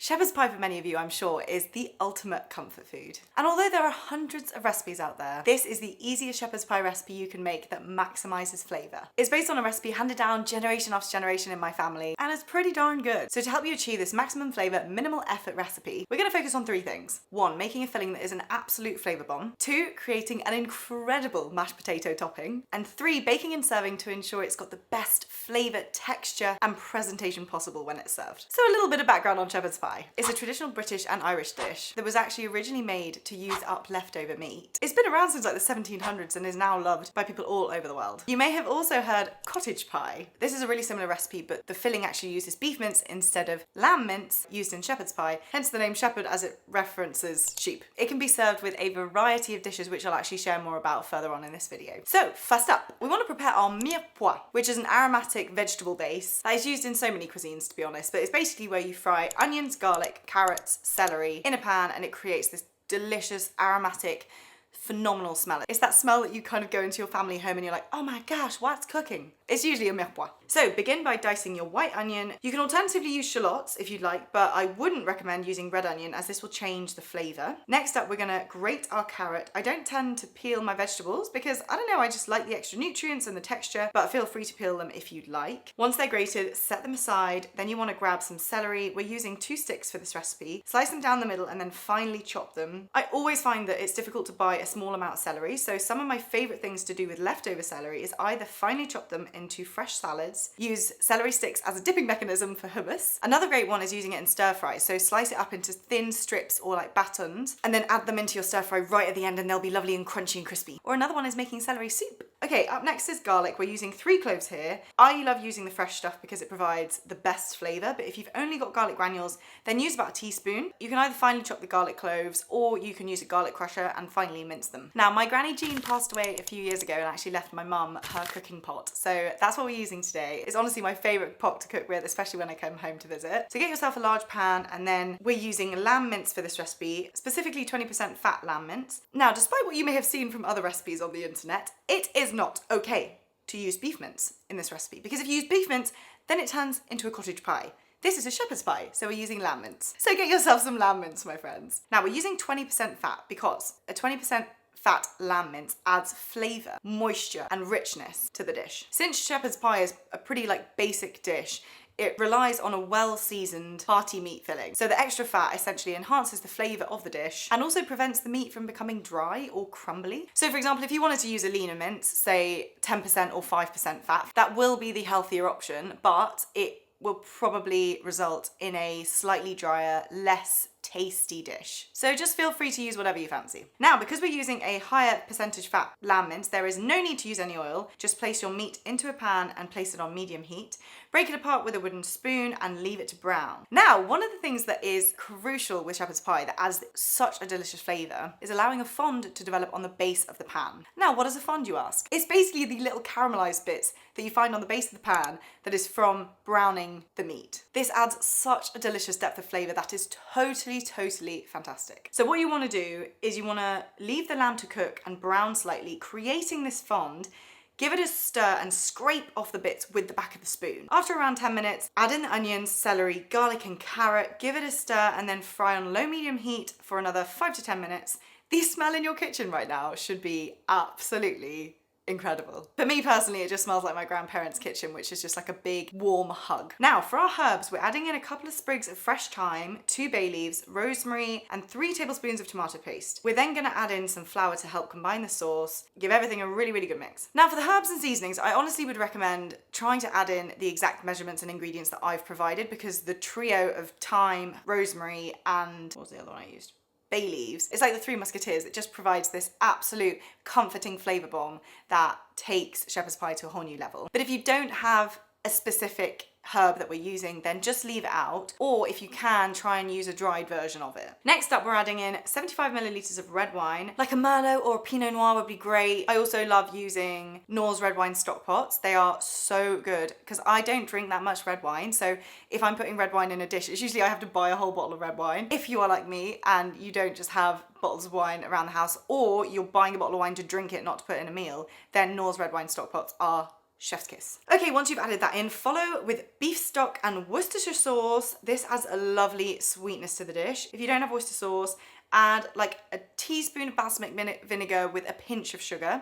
Shepherd's pie for many of you, I'm sure, is the ultimate comfort food. And although there are hundreds of recipes out there, this is the easiest shepherd's pie recipe you can make that maximizes flavor. It's based on a recipe handed down generation after generation in my family, and it's pretty darn good. So to help you achieve this maximum flavor, minimal effort recipe, we're gonna focus on three things. 1, making a filling that is an absolute flavor bomb. 2, creating an incredible mashed potato topping. And 3, baking and serving to ensure it's got the best flavor, texture, and presentation possible when it's served. So a little bit of background on shepherd's pie. It's a traditional British and Irish dish that was actually originally made to use up leftover meat. It's been around since like the 1700s and is now loved by people all over the world. You may have also heard cottage pie. This is a really similar recipe, but the filling actually uses beef mince instead of lamb mince used in shepherd's pie, hence the name shepherd as it references sheep. It can be served with a variety of dishes, which I'll actually share more about further on in this video. So first up, we want to prepare our mirepoix, which is an aromatic vegetable base that is used in so many cuisines, to be honest, but it's basically where you fry onions, garlic, carrots, celery in a pan, and it creates this delicious aromatic phenomenal smell. It's that smell that you kind of go into your family home and you're like, oh my gosh, what's cooking? It's usually a mirepoix. So begin by dicing your white onion. You can alternatively use shallots if you'd like, but I wouldn't recommend using red onion as this will change the flavor. Next up, we're gonna grate our carrot. I don't tend to peel my vegetables because I don't know, I just like the extra nutrients and the texture, but feel free to peel them if you'd like. Once they're grated, set them aside. Then you wanna grab some celery. We're using 2 sticks for this recipe. Slice them down the middle and then finely chop them. I always find that it's difficult to buy a small amount of celery, so some of my favorite things to do with leftover celery is either finely chop them into fresh salads, use celery sticks as a dipping mechanism for hummus. Another great one is using it in stir fries, so slice it up into thin strips or like batons and then add them into your stir fry right at the end and they'll be lovely and crunchy and crispy. Or another one is making celery soup. Okay, up next is garlic. We're using 3 cloves here. I love using the fresh stuff because it provides the best flavor, but if you've only got garlic granules, then use about a teaspoon. You can either finely chop the garlic cloves or you can use a garlic crusher and finely mince them. Now, my granny Jean passed away a few years ago and actually left my mum her cooking pot, so that's what we're using today. It's honestly my favorite pot to cook with, especially when I come home to visit. So get yourself a large pan, and then we're using lamb mince for this recipe, specifically 20% fat lamb mince. Now, despite what you may have seen from other recipes on the internet, it is not okay to use beef mince in this recipe, because if you use beef mince, then it turns into a cottage pie. This is a shepherd's pie, so we're using lamb mince. So get yourself some lamb mince, my friends. Now, we're using 20% fat because a 20% fat lamb mince adds flavour, moisture and richness to the dish. Since shepherd's pie is a pretty basic dish, it relies on a well-seasoned party meat filling. So the extra fat essentially enhances the flavour of the dish and also prevents the meat from becoming dry or crumbly. So for example, if you wanted to use a leaner mince, say 10% or 5% fat, that will be the healthier option, but it will probably result in a slightly drier, less tasty dish. So just feel free to use whatever you fancy. Now, because we're using a higher percentage fat lamb mince, there is no need to use any oil. Just place your meat into a pan and place it on medium heat. Break it apart with a wooden spoon and leave it to brown. Now, one of the things that is crucial with shepherd's pie that adds such a delicious flavour is allowing a fond to develop on the base of the pan. Now, what is a fond, you ask? It's basically the little caramelised bits that you find on the base of the pan that is from browning the meat. This adds such a delicious depth of flavour that is totally fantastic. So what you want to do is you want to leave the lamb to cook and brown slightly, creating this fond. Give it a stir and scrape off the bits with the back of the spoon. After around 10 minutes, add in the onions, celery, garlic and carrot, give it a stir and then fry on low-medium heat for another 5 to 10 minutes. The smell in your kitchen right now should be absolutely incredible. For me personally, it just smells like my grandparents' kitchen, which is just like a big warm hug. Now for our herbs, we're adding in a couple of sprigs of fresh thyme, 2 bay leaves, rosemary, and 3 tablespoons of tomato paste. We're then gonna add in some flour to help combine the sauce, give everything a really good mix. Now for the herbs and seasonings, I honestly would recommend trying to add in the exact measurements and ingredients that I've provided, because the trio of thyme, rosemary, and what was the other one I used? Bay leaves. It's like the 3 musketeers. It just provides this absolute comforting flavour bomb that takes shepherd's pie to a whole new level. But if you don't have a specific herb that we're using, then just leave it out, or if you can, try and use a dried version of it. Next up, we're adding in 75 millilitres of red wine. Like a Merlot or a Pinot Noir would be great. I also love using Knorr's red wine stock pots. They are so good because I don't drink that much red wine, so if I'm putting red wine in a dish, it's usually I have to buy a whole bottle of red wine. If you are like me and you don't just have bottles of wine around the house, or you're buying a bottle of wine to drink it, not to put in a meal, then Knorr's red wine stock pots are chef's kiss. Okay, once you've added that in, follow with beef stock and Worcestershire sauce. This adds a lovely sweetness to the dish. If you don't have oyster sauce, add like a teaspoon of balsamic vinegar with a pinch of sugar.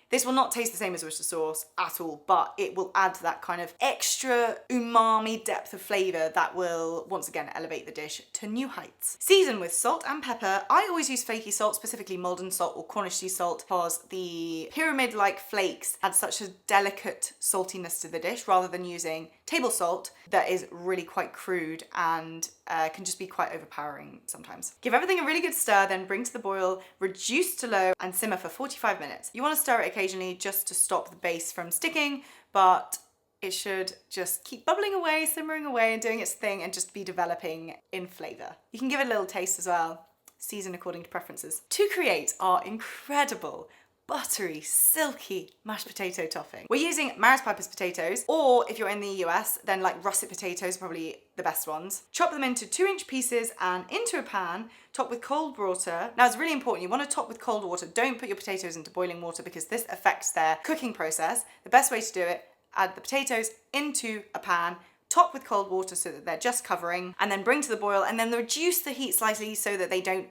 This will not taste the same as oyster sauce at all, but it will add that kind of extra umami depth of flavour that will, once again, elevate the dish to new heights. Season with salt and pepper. I always use flaky salt, specifically Maldon salt or Cornish sea salt, because the pyramid-like flakes add such a delicate saltiness to the dish rather than using table salt that is really quite crude and can just be quite overpowering sometimes. Give everything a really good stir, then bring to the boil, reduce to low and simmer for 45 minutes. You want to stir it occasionally just to stop the base from sticking, but it should just keep bubbling away, simmering away and doing its thing and just be developing in flavour. You can give it a little taste as well. Season according to preferences. To create our incredible buttery, silky mashed potato topping. We're using Maris Piper's potatoes, or if you're in the US, then like russet potatoes are probably the best ones. Chop them into 2-inch pieces and into a pan, top with cold water. Now it's really important, you want to top with cold water. Don't put your potatoes into boiling water because this affects their cooking process. The best way to do it, add the potatoes into a pan, top with cold water so that they're just covering, and then bring to the boil, and then reduce the heat slightly so that they don't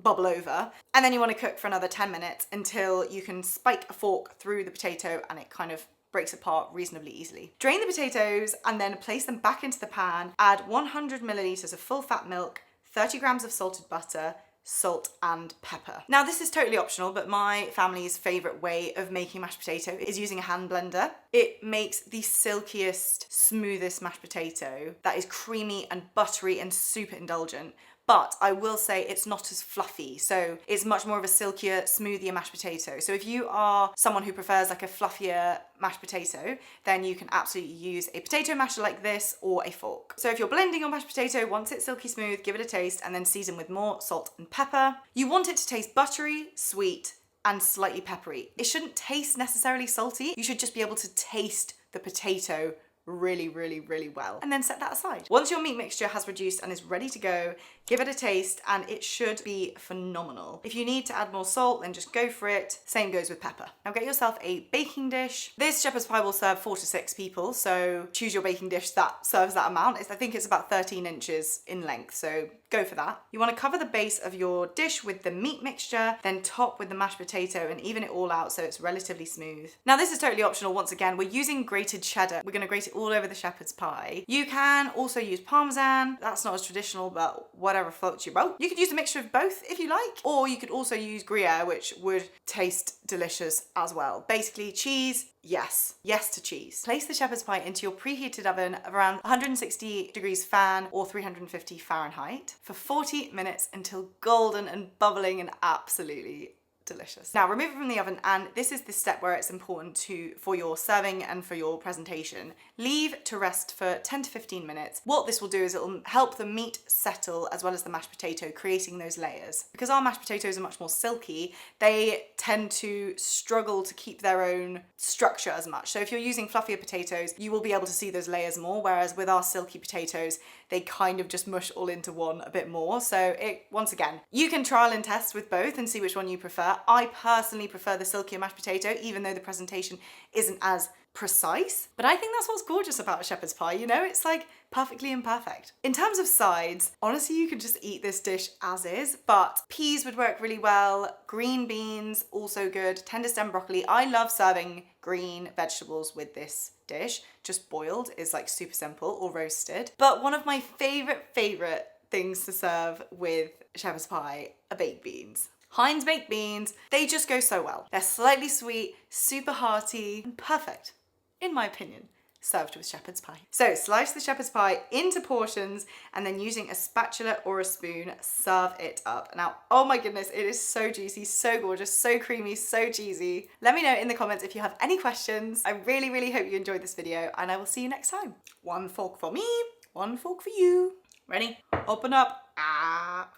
bubble over. And then you want to cook for another 10 minutes until you can spike a fork through the potato and it kind of breaks apart reasonably easily. Drain the potatoes and then place them back into the pan. Add 100 milliliters of full fat milk, 30 grams of salted butter, salt and pepper. Now this is totally optional, but my family's favorite way of making mashed potato is using a hand blender. It makes the silkiest, smoothest mashed potato that is creamy and buttery and super indulgent. But I will say it's not as fluffy, so it's much more of a silkier, smoothier mashed potato. So if you are someone who prefers like a fluffier mashed potato, then you can absolutely use a potato masher like this or a fork. So if you're blending your mashed potato, once it's silky smooth, give it a taste and then season with more salt and pepper. You want it to taste buttery, sweet, and slightly peppery. It shouldn't taste necessarily salty. You should just be able to taste the potato really, really, really well. And then set that aside. Once your meat mixture has reduced and is ready to go, give it a taste and it should be phenomenal. If you need to add more salt, then just go for it. Same goes with pepper. Now get yourself a baking dish. This shepherd's pie will serve 4 to 6 people, so choose your baking dish that serves that amount. I think it's about 13 inches in length, so go for that. You want to cover the base of your dish with the meat mixture, then top with the mashed potato and even it all out so it's relatively smooth. Now this is totally optional. Once again, we're using grated cheddar. We're going to grate it all over the shepherd's pie. You can also use Parmesan. That's not as traditional, but whatever floats your boat. You could use a mixture of both if you like, or you could also use Gruyere, which would taste delicious as well. Basically, cheese, yes to cheese. Place the shepherd's pie into your preheated oven of around 160 degrees fan or 350 Fahrenheit for 40 minutes until golden and bubbling and absolutely delicious. Now remove it from the oven, and this is the step where it's important for your serving and for your presentation. Leave to rest for 10 to 15 minutes. What this will do is it will help the meat settle as well as the mashed potato, creating those layers. Because our mashed potatoes are much more silky, they tend to struggle to keep their own structure as much. So if you're using fluffier potatoes, you will be able to see those layers more, whereas with our silky potatoes, they kind of just mush all into one a bit more. So once again, you can trial and test with both and see which one you prefer. I personally prefer the silkier mashed potato, even though the presentation isn't as precise. But I think that's what's gorgeous about a shepherd's pie, you know? It's like perfectly imperfect. In terms of sides, honestly, you could just eat this dish as is, but peas would work really well. Green beans, also good. Tender stem broccoli. I love serving green vegetables with this dish. Just boiled is like super simple, or roasted. But one of my favorite things to serve with shepherd's pie are baked beans. Heinz baked beans, they just go so well. They're slightly sweet, super hearty, and perfect, in my opinion, served with shepherd's pie. So slice the shepherd's pie into portions and then using a spatula or a spoon, serve it up. Now, oh my goodness, it is so juicy, so gorgeous, so creamy, so cheesy. Let me know in the comments if you have any questions. I really hope you enjoyed this video and I will see you next time. 1 fork for me, 1 fork for you. Ready? Open up. Ah,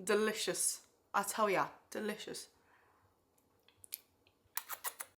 delicious. I tell ya, delicious.